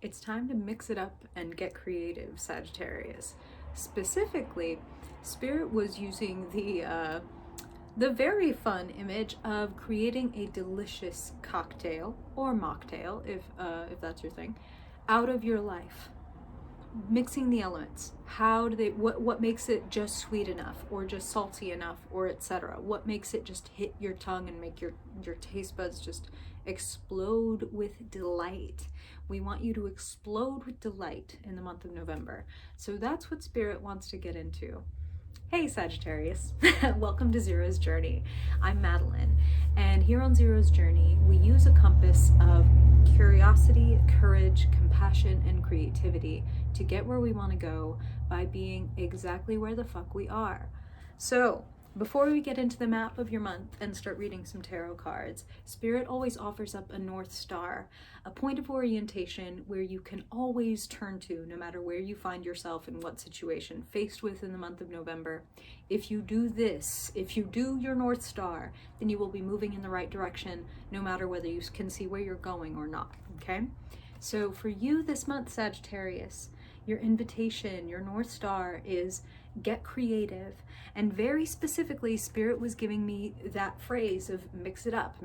It's time to mix it up and get creative, Sagittarius. Specifically, Spirit was using the very fun image of creating a delicious cocktail or mocktail, if that's your thing, out of your life. Mixing the elements. What makes it just sweet enough or just salty enough or etc.? What makes it just hit your tongue and make your taste buds just explode with delight? We want you to explode with delight in the month of November. So that's what Spirit wants to get into. Hey Sagittarius, welcome to Zero's Journey. I'm Madeline, and here on Zero's Journey, we use a compass of curiosity, courage, compassion, and creativity to get where we want to go by being exactly where the fuck we are. So, before we get into the map of your month and start reading some tarot cards, Spirit always offers up a North Star, a point of orientation where you can always turn to no matter where you find yourself and what situation faced with in the month of November. If you do this, if you do your North Star, then you will be moving in the right direction no matter whether you can see where you're going or not, okay? So for you this month, Sagittarius, your invitation, your North Star is get creative. And very specifically, Spirit was giving me that phrase of mix it up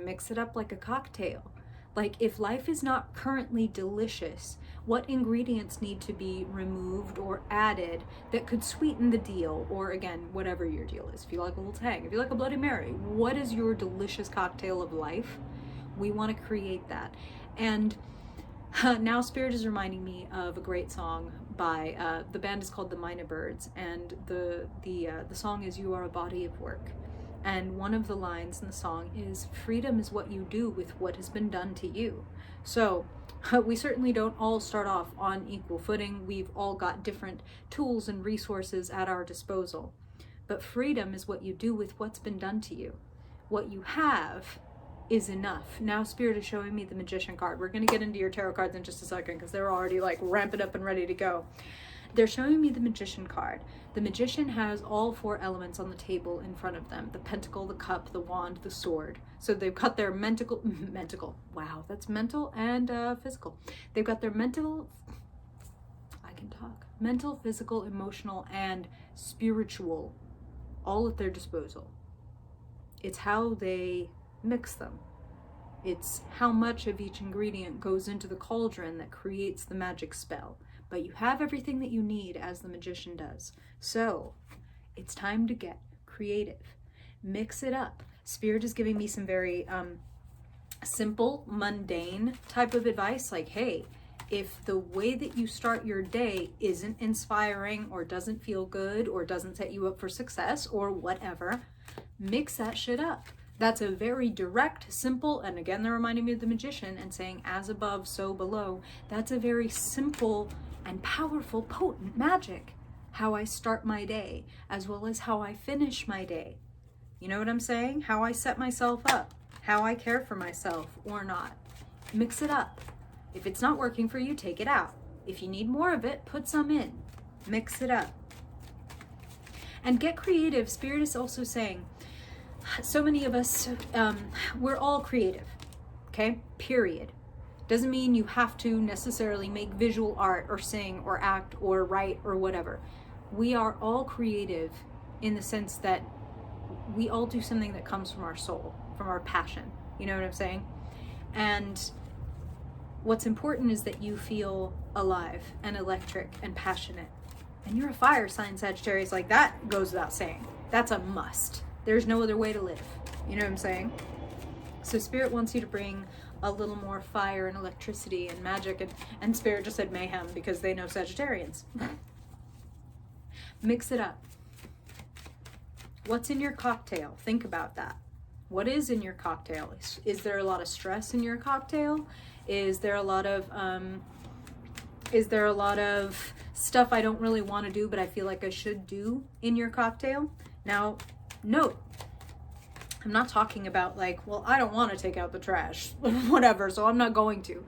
like a cocktail. Like if life is not currently delicious, what ingredients need to be removed or added that could sweeten the deal? Or again, whatever your deal is. If you like a little tang, if you like a Bloody Mary, what is your delicious cocktail of life? We want to create that. And now Spirit is reminding me of a great song by the band is called the Minor Birds, and the song is "You Are a Body of Work," and one of the lines in the song is "Freedom is what you do with what has been done to you." So we certainly don't all start off on equal footing. We've all got different tools and resources at our disposal, but freedom is what you do with what's been done to you. What you have is enough. Now Spirit is showing me the Magician card. We're going to get into your tarot cards in just a second because they're already like ramping up and ready to go. They're showing me the Magician card. The Magician has all four elements on the table in front of them: the pentacle, the cup, the wand, the sword. So they've got their mental, wow, that's mental and physical. They've got their mental, physical, emotional, and spiritual all at their disposal. It's how they mix them. It's how much of each ingredient goes into the cauldron that creates the magic spell. But you have everything that you need, as the Magician does. So it's time to get creative. Mix it up. Spirit is giving me some very simple, mundane type of advice. Like, hey, if the way that you start your day isn't inspiring or doesn't feel good or doesn't set you up for success or whatever, mix that shit up. That's a very direct, simple, and again, they're reminding me of the Magician and saying, as above, so below. That's a very simple and powerful, potent magic. How I start my day, as well as how I finish my day. You know what I'm saying? How I set myself up, how I care for myself or not. Mix it up. If it's not working for you, take it out. If you need more of it, put some in. Mix it up. And get creative. Spirit is also saying, so many of us, we're all creative, okay? Period. Doesn't mean you have to necessarily make visual art or sing or act or write or whatever. We are all creative in the sense that we all do something that comes from our soul, from our passion. You know what I'm saying? And what's important is that you feel alive and electric and passionate. And you're a fire sign, Sagittarius. Like, that goes without saying. That's a must. There's no other way to live. You know what I'm saying? So Spirit wants you to bring a little more fire and electricity and magic, and Spirit just said mayhem because they know Sagittarians. Mix it up. What's in your cocktail? Think about that. What is in your cocktail? Is there a lot of stress in your cocktail? Is there a lot of stuff I don't really want to do but I feel like I should do in your cocktail? Now, note, I'm not talking about like, well, I don't want to take out the trash, whatever, so I'm not going to.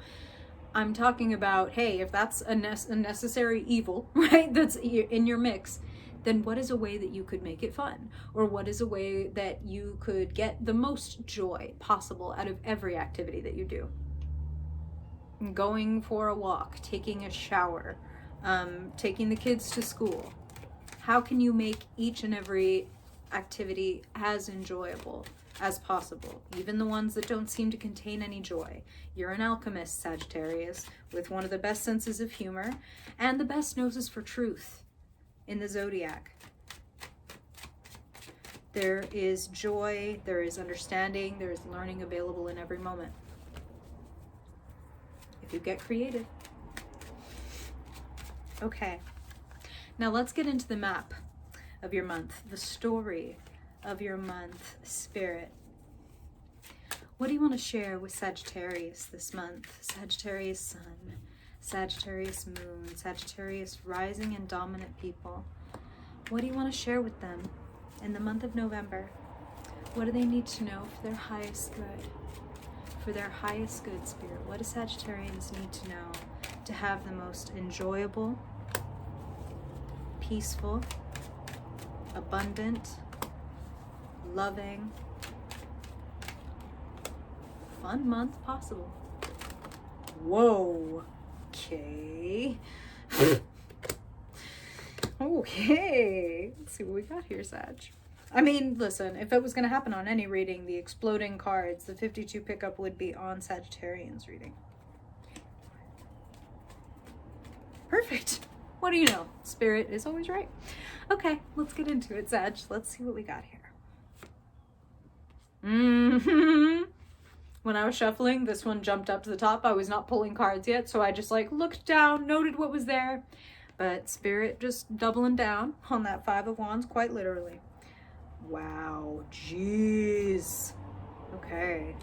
I'm talking about, hey, if that's a necessary evil, right, that's in your mix, then what is a way that you could make it fun? Or what is a way that you could get the most joy possible out of every activity that you do? going for a walk, taking a shower, taking the kids to school. How can you make each and every activity as enjoyable as possible, even the ones that don't seem to contain any joy? You're an alchemist, Sagittarius, with one of the best senses of humor and the best noses for truth in the zodiac. There is joy, there is understanding, there is learning available in every moment. If you get creative. Okay, now let's get into the map of your month, the story of your month, Spirit. What do you want to share with Sagittarius this month? Sagittarius Sun, Sagittarius Moon, Sagittarius rising and dominant people. What do you want to share with them in the month of November? What do they need to know for their highest good? For their highest good, Spirit. What do Sagittarians need to know to have the most enjoyable, peaceful, abundant, loving, fun month possible? Whoa. Okay. Okay. Let's see what we got here, Sag. I mean, listen, if it was going to happen on any reading, the exploding cards, the 52 pickup would be on Sagittarian's reading. Perfect. What do you know? Spirit is always right. Okay, let's get into it, Sag. Let's see what we got here. When I was shuffling, this one jumped up to the top. I was not pulling cards yet, so I just like looked down, noted what was there. But Spirit just doubling down on that 5 of Wands, quite literally. Wow, jeez. Okay.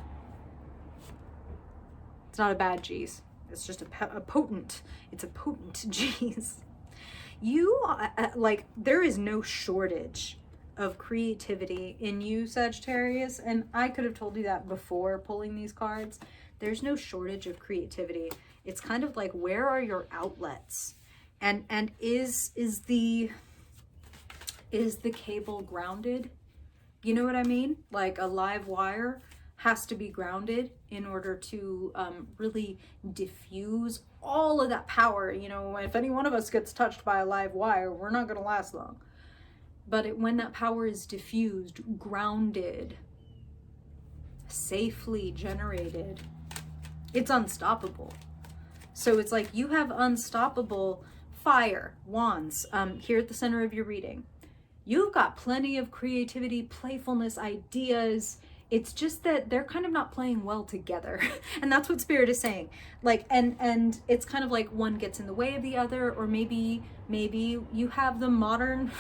It's not a bad jeez. It's just a potent, it's a potent jeez. You, like, there is no shortage of creativity in you, Sagittarius, and I could have told you that before pulling these cards. There's no shortage of creativity. It's kind of like, where are your outlets? And is the cable grounded? You know what I mean? Like, a live wire has to be grounded in order to really diffuse all of that power. You know, if any one of us gets touched by a live wire, we're not going to last long. But when that power is diffused, grounded, safely generated, it's unstoppable. So it's like you have unstoppable fire, wands, here at the center of your reading. You've got plenty of creativity, playfulness, ideas. It's just that they're kind of not playing well together. And that's what Spirit is saying. Like, and it's kind of like one gets in the way of the other, or maybe you have the modern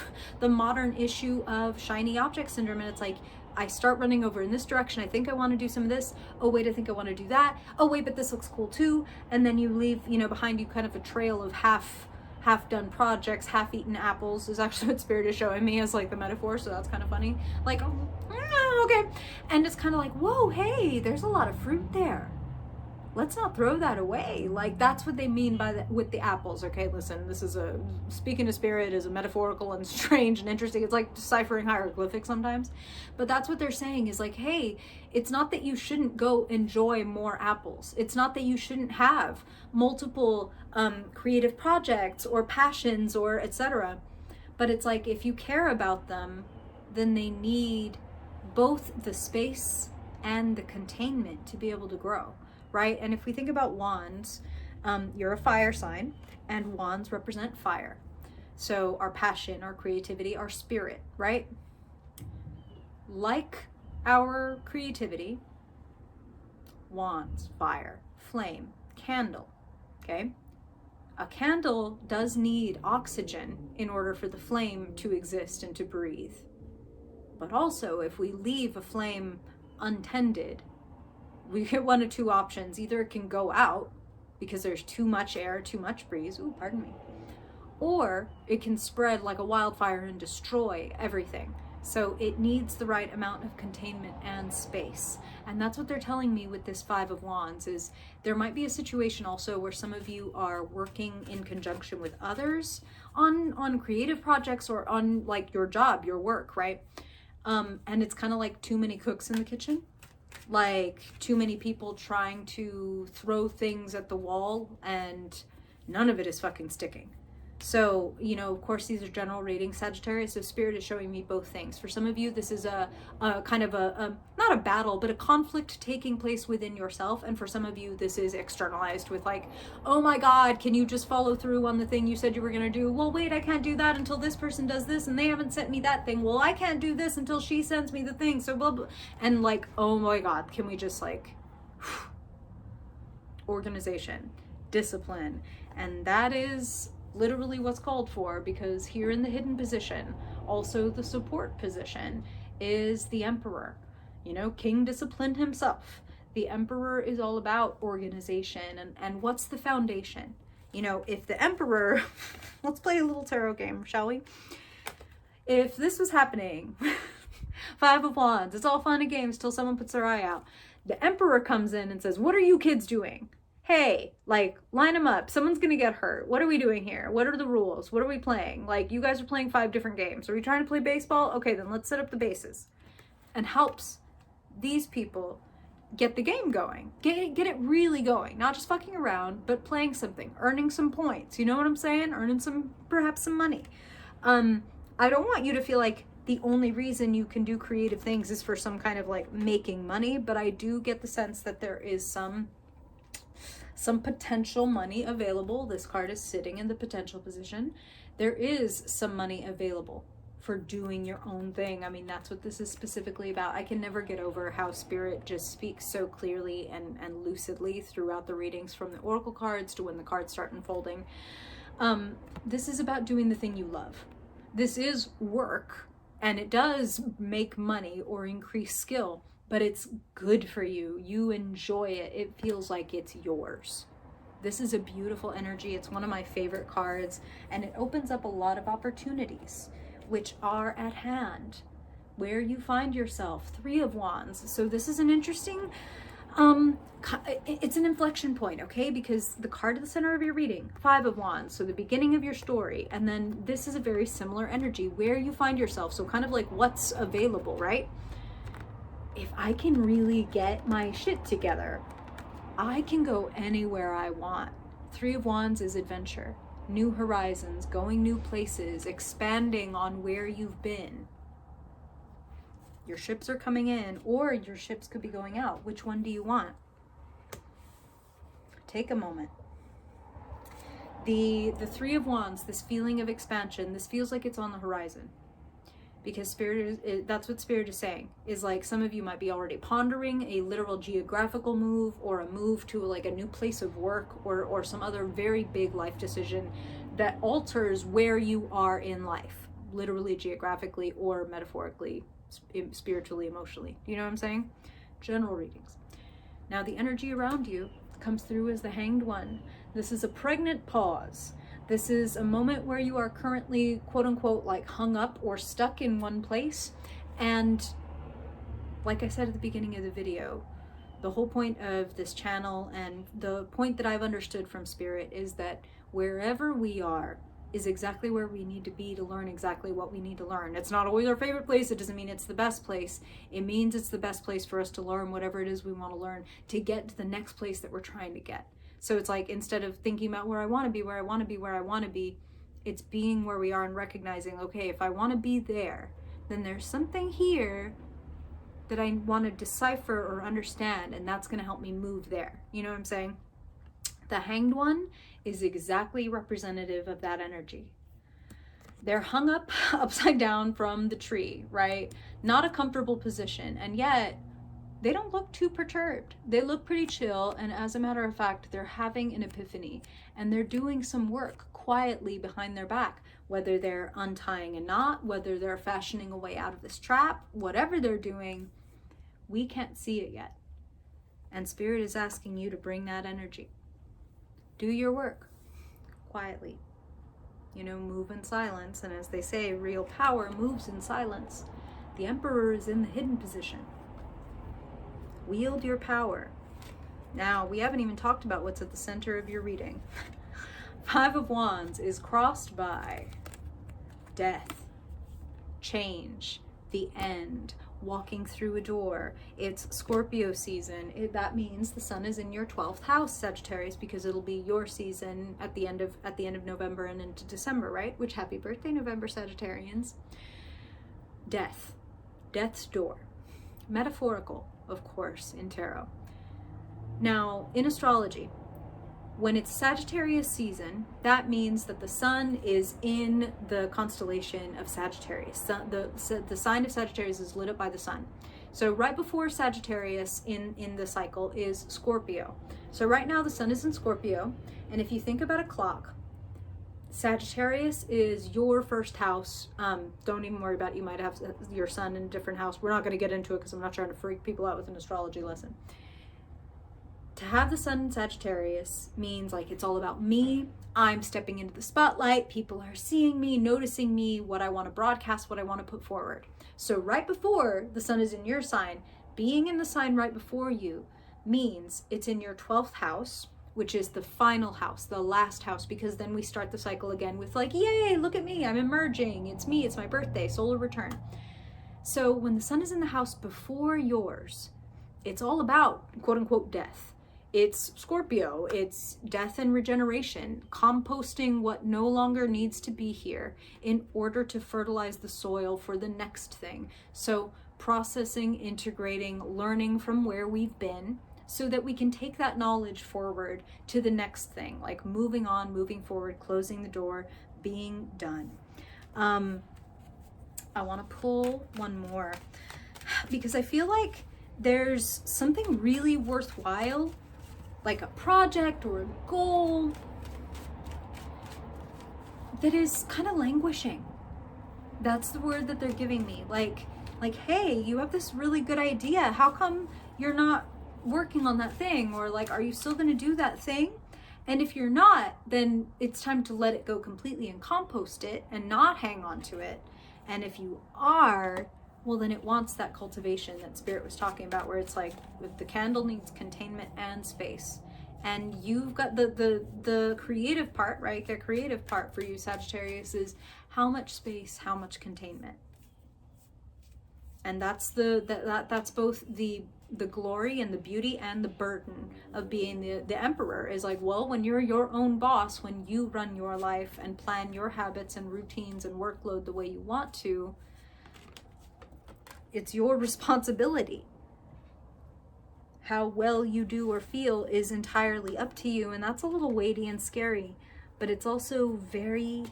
issue of shiny object syndrome, and it's like, I start running over in this direction. I think I want to do some of this. Oh wait, I think I want to do that. Oh wait, but this looks cool too. And then you leave, you know, behind you kind of a trail of half-done projects, half-eaten apples is actually what Spirit is showing me as like the metaphor, so that's kind of funny. Like, okay. And it's kind of like, whoa, hey, there's a lot of fruit there. Let's not throw that away. Like, that's what they mean by with the apples. Okay, listen, this is speaking to Spirit is a metaphorical and strange and interesting. It's like deciphering hieroglyphics sometimes. But that's what they're saying is like, hey, it's not that you shouldn't go enjoy more apples. It's not that you shouldn't have multiple creative projects or passions or etc. But it's like, if you care about them, then they need both the space and the containment to be able to grow. Right? And if we think about wands, you're a fire sign, and wands represent fire. So our passion, our creativity, our spirit, right? Like our creativity, wands, fire, flame, candle, okay? A candle does need oxygen in order for the flame to exist and to breathe. But also, if we leave a flame untended, we get one of two options. Either it can go out because there's too much air, too much breeze, ooh, pardon me, or it can spread like a wildfire and destroy everything. So it needs the right amount of containment and space. And that's what they're telling me with this 5 of Wands is there might be a situation also where some of you are working in conjunction with others on creative projects or on like your job, your work, right? And it's kind of like too many cooks in the kitchen. like too many people trying to throw things at the wall and none of it is fucking sticking. So, you know, of course, these are general readings, Sagittarius, so Spirit is showing me both things. For some of you, this is a kind of not a battle, but a conflict taking place within yourself. And for some of you, this is externalized with like, oh my God, can you just follow through on the thing you said you were going to do? Well, wait, I can't do that until this person does this and they haven't sent me that thing. Well, I can't do this until she sends me the thing. So blah, blah. And like, oh my God, can we just like, organization, discipline. And that is literally what's called for, because here in the hidden position, also the support position, is the Emperor. You know, King Discipline himself. The Emperor is all about organization and what's the foundation. You know, if the Emperor, let's play a little tarot game, shall we? If this was happening, Five of Wands, it's all fun and games till someone puts their eye out. The Emperor comes in and says, what are you kids doing? Hey, like, line them up. Someone's going to get hurt. What are we doing here? What are the rules? What are we playing? Like, you guys are playing 5 different games. Are we trying to play baseball? Okay, then let's set up the bases. And helps these people get the game going. Get it really going. Not just fucking around, but playing something. Earning some points. You know what I'm saying? Earning perhaps some money. I don't want you to feel like the only reason you can do creative things is for some kind of, like, making money. But I do get the sense that there is some potential money available. This card is sitting in the potential position. There is some money available for doing your own thing. I mean, that's what this is specifically about. I can never get over how Spirit just speaks so clearly and lucidly throughout the readings, from the oracle cards to when the cards start unfolding. This is about doing the thing you love. This is work, and it does make money or increase skill, but it's good for you. You enjoy it. It feels like it's yours. This is a beautiful energy. It's one of my favorite cards, and it opens up a lot of opportunities which are at hand. Where you find yourself, 3 of Wands. So this is an interesting, it's an inflection point, okay? Because the card at the center of your reading, 5 of Wands, so the beginning of your story, and then this is a very similar energy, where you find yourself. So kind of like what's available, right? If I can really get my shit together, I can go anywhere I want. 3 of Wands is adventure, new horizons, going new places, expanding on where you've been. Your ships are coming in, or your ships could be going out. Which one do you want? Take a moment. The 3 of Wands, this feeling of expansion, this feels like it's on the horizon. Because that's what Spirit is saying, is like some of you might be already pondering a literal geographical move, or a move to like a new place of work, or some other very big life decision that alters where you are in life, literally, geographically, or metaphorically, spiritually, emotionally. Do you know what I'm saying? General readings. Now the energy around you comes through as the Hanged One. This is a pregnant pause. This is a moment where you are currently, quote unquote, like hung up or stuck in one place. And like I said at the beginning of the video, the whole point of this channel, and the point that I've understood from Spirit, is that wherever we are is exactly where we need to be to learn exactly what we need to learn. It's not always our favorite place. It doesn't mean it's the best place. It means it's the best place for us to learn whatever it is we want to learn, to get to the next place that we're trying to get. So it's like, instead of thinking about where I want to be, where I want to be, where I want to be, it's being where we are and recognizing, okay, if I want to be there, then there's something here that I want to decipher or understand, and that's going to help me move there. You know what I'm saying? The Hanged One is exactly representative of that energy. They're hung up upside down from the tree, right? Not a comfortable position, and yet they don't look too perturbed. They look pretty chill, and as a matter of fact, they're having an epiphany, and they're doing some work quietly behind their back, whether they're untying a knot, whether they're fashioning a way out of this trap, whatever they're doing, we can't see it yet. And Spirit is asking you to bring that energy. Do your work quietly. You know, move in silence, and as they say, real power moves in silence. The Emperor is in the hidden position. Wield your power. Now, we haven't even talked about what's at the center of your reading. 5 of Wands is crossed by death, change, the end, walking through a door. It's Scorpio season. That means the sun is in your 12th house, Sagittarius, because it'll be your season at the end of November and into December, right? Which, happy birthday, November Sagittarians. Death. Death's door. Metaphorical, of course, in tarot. Now, in astrology, when it's Sagittarius season, that means that the sun is in the constellation of Sagittarius. The sign of Sagittarius is lit up by the sun. So right before Sagittarius in the cycle is Scorpio. So right now the sun is in Scorpio, and if you think about a clock, Sagittarius is your first house. Don't even worry about it. You might have your sun in a different house. We're not going to get into it because I'm not trying to freak people out with an astrology lesson. To have the sun in Sagittarius means like it's all about me. I'm stepping into the spotlight. People are seeing me, noticing me, what I want to broadcast, what I want to put forward. So right before the sun is in your sign, being in the sign right before you means it's in your 12th house, which is the final house, the last house, because then we start the cycle again with like, yay, look at me, I'm emerging. It's me, it's my birthday, solar return. So when the sun is in the house before yours, it's all about quote unquote death. It's Scorpio, it's death and regeneration, composting what no longer needs to be here in order to fertilize the soil for the next thing. So processing, integrating, learning from where we've been so that we can take that knowledge forward to the next thing, like moving on, moving forward, closing the door, being done. I want to pull one more because I feel like there's something really worthwhile, like a project or a goal, that is kind of languishing. That's the word that they're giving me. Like, hey, you have this really good idea. How come you're not working on that thing? Or like, are you still going to do that thing? And if you're not, then it's time to let it go completely and compost it and not hang on to it. And if you are, well, then it wants that cultivation that Spirit was talking about, where it's like the candle needs containment and space. And you've got the creative part, right? The creative part for you, Sagittarius, is how much space, how much containment. And that's that's both the glory and the beauty and the burden of being the emperor. Is like, well, when you're your own boss, when you run your life and plan your habits and routines and workload the way you want to, it's your responsibility. How well you do or feel is entirely up to you, and that's a little weighty and scary, but it's also very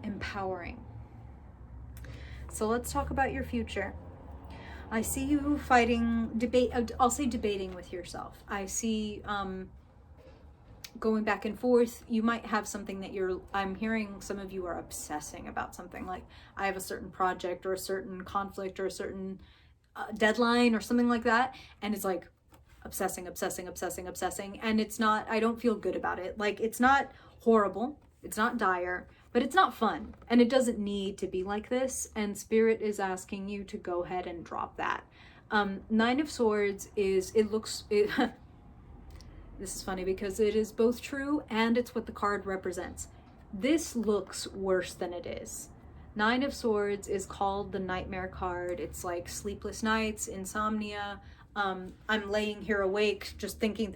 empowering. So let's talk about your future. I see you debating with yourself. I see going back and forth. You might have something that I'm hearing some of you are obsessing about something, like I have a certain project or a certain conflict or a certain deadline or something like that. And it's like obsessing. And it's not, I don't feel good about it. Like, it's not horrible. It's not dire, but it's not fun. And it doesn't need to be like this. And Spirit is asking you to go ahead and drop that. Nine of Swords is, this is funny because it is both true and it's what the card represents. This looks worse than it is. Nine of Swords is called the nightmare card. It's like sleepless nights, insomnia. I'm laying here awake, just thinking.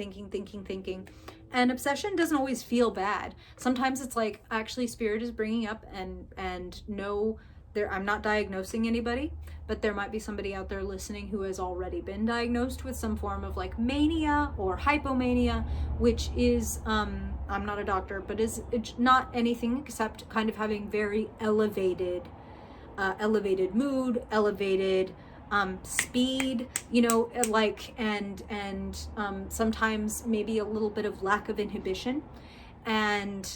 And obsession doesn't always feel bad. Sometimes it's like, actually, Spirit is bringing up and no, I'm not diagnosing anybody, but there might be somebody out there listening who has already been diagnosed with some form of like mania or hypomania, which is, I'm not a doctor, but it's not anything except kind of having very elevated mood, elevated speed, like, and sometimes maybe a little bit of lack of inhibition. And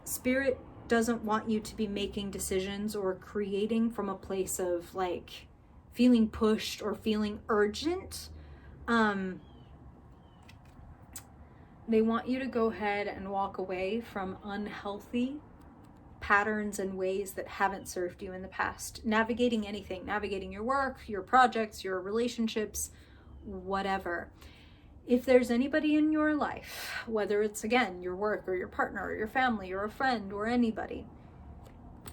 Spirit doesn't want you to be making decisions or creating from a place of like feeling pushed or feeling urgent. They want you to go ahead and walk away from unhealthy patterns and ways that haven't served you in the past. Navigating anything, navigating your work, your projects, your relationships, whatever. If there's anybody in your life, whether it's, again, your work or your partner or your family or a friend or anybody,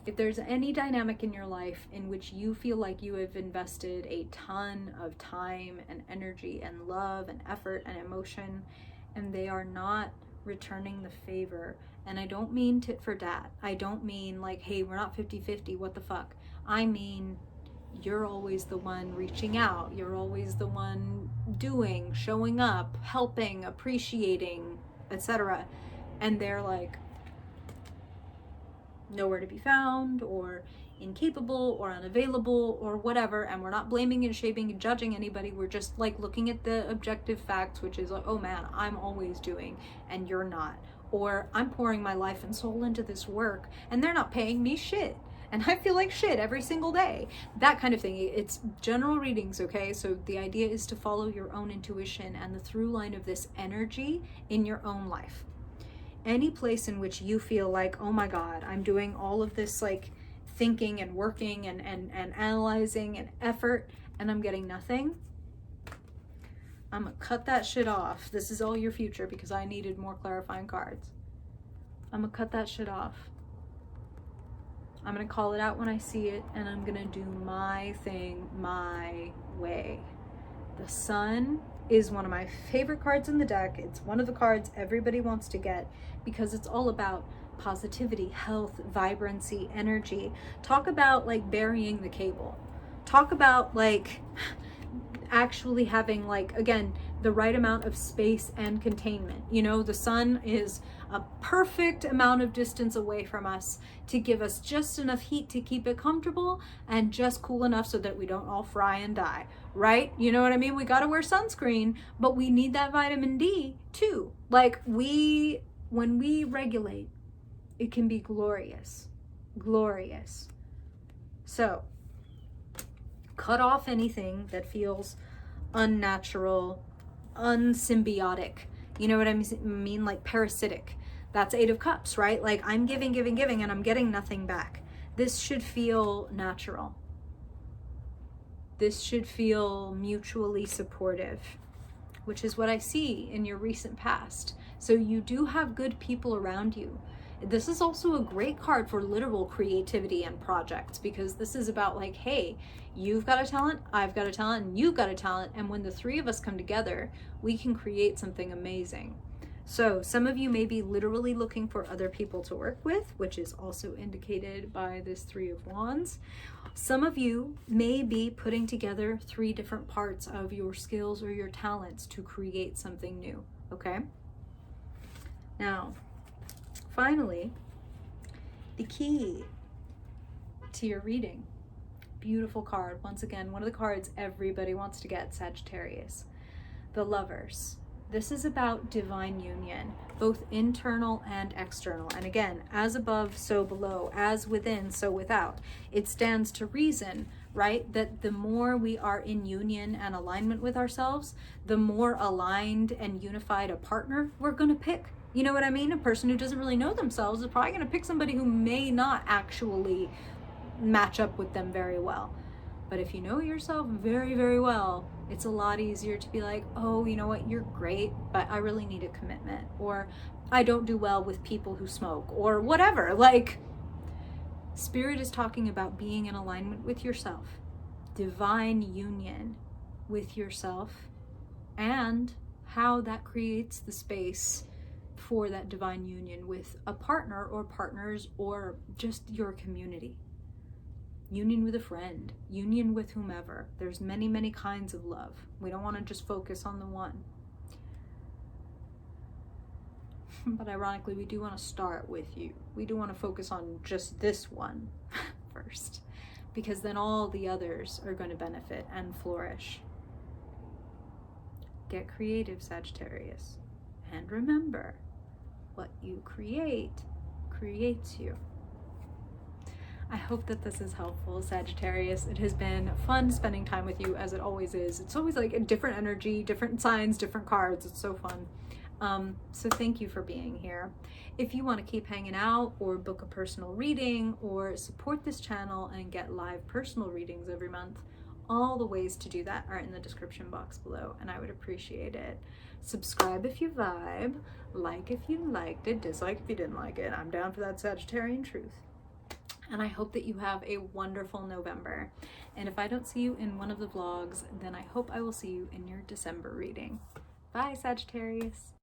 If there's any dynamic in your life in which you feel like you have invested a ton of time and energy and love and effort and emotion, and they are not returning the favor, and I don't mean tit for tat. I don't mean like, hey, we're not 50-50, what the fuck? I mean, you're always the one reaching out. You're always the one doing, showing up, helping, appreciating, etc. And they're like nowhere to be found, or incapable, or unavailable, or whatever. And we're not blaming and shaming and judging anybody. We're just like looking at the objective facts, which is like, oh man, I'm always doing and you're not. Or I'm pouring my life and soul into this work and they're not paying me shit, and I feel like shit every single day. That kind of thing. It's general readings, okay? So the idea is to follow your own intuition and the through line of this energy in your own life. Any place in which you feel like, oh my God, I'm doing all of this like thinking and working and analyzing and effort and I'm getting nothing, I'm gonna cut that shit off. This is all your future because I needed more clarifying cards. I'm gonna cut that shit off. I'm gonna call it out when I see it, and I'm gonna do my thing my way. The Sun is one of my favorite cards in the deck. It's one of the cards everybody wants to get because it's all about positivity, health, vibrancy, energy. Talk about like burying the cable. Talk about like actually having like, again, the right amount of space and containment. You know, the Sun is a perfect amount of distance away from us to give us just enough heat to keep it comfortable and just cool enough so that we don't all fry and die, right? You know what I mean? We got to wear sunscreen, but we need that vitamin D too. Like when we regulate, it can be glorious, glorious. So cut off anything that feels unnatural, unsymbiotic. You know what I mean? Like parasitic. That's 8 of Cups, right? Like I'm giving, and I'm getting nothing back. This should feel natural. This should feel mutually supportive, which is what I see in your recent past. So you do have good people around you. This is also a great card for literal creativity and projects, because this is about like, hey, you've got a talent, I've got a talent, and you've got a talent. And when the three of us come together, we can create something amazing. So some of you may be literally looking for other people to work with, which is also indicated by this 3 of Wands. Some of you may be putting together 3 different parts of your skills or your talents to create something new, okay? Now, finally, the key to your reading. Beautiful card. Once again, one of the cards everybody wants to get, Sagittarius. The Lovers. This is about divine union, both internal and external. And again, as above, so below, as within, so without. It stands to reason, right, that the more we are in union and alignment with ourselves, the more aligned and unified a partner we're going to pick. You know what I mean? A person who doesn't really know themselves is probably going to pick somebody who may not actually match up with them very well. But if you know yourself very, very well, it's a lot easier to be like, oh, you know what, you're great, but I really need a commitment. Or I don't do well with people who smoke, or whatever. Like, Spirit is talking about being in alignment with yourself, divine union with yourself, and how that creates the space for that divine union with a partner or partners or just your community. Union with a friend, union with whomever. There's many, many kinds of love. We don't want to just focus on the one. But ironically, we do want to start with you. We do want to focus on just this one first, because then all the others are going to benefit and flourish. Get creative, Sagittarius. And remember, what you create creates you. I hope that this is helpful, Sagittarius. It has been fun spending time with you, as it always is. It's always like a different energy, different signs, different cards. It's so fun. So thank you for being here. If you want to keep hanging out or book a personal reading or support this channel and get live personal readings every month, all the ways to do that are in the description box below, and I would appreciate it. Subscribe if you vibe, like if you liked it, dislike if you didn't like it. I'm down for that Sagittarian truth. And I hope that you have a wonderful November. And if I don't see you in one of the vlogs, then I hope I will see you in your December reading. Bye, Sagittarius.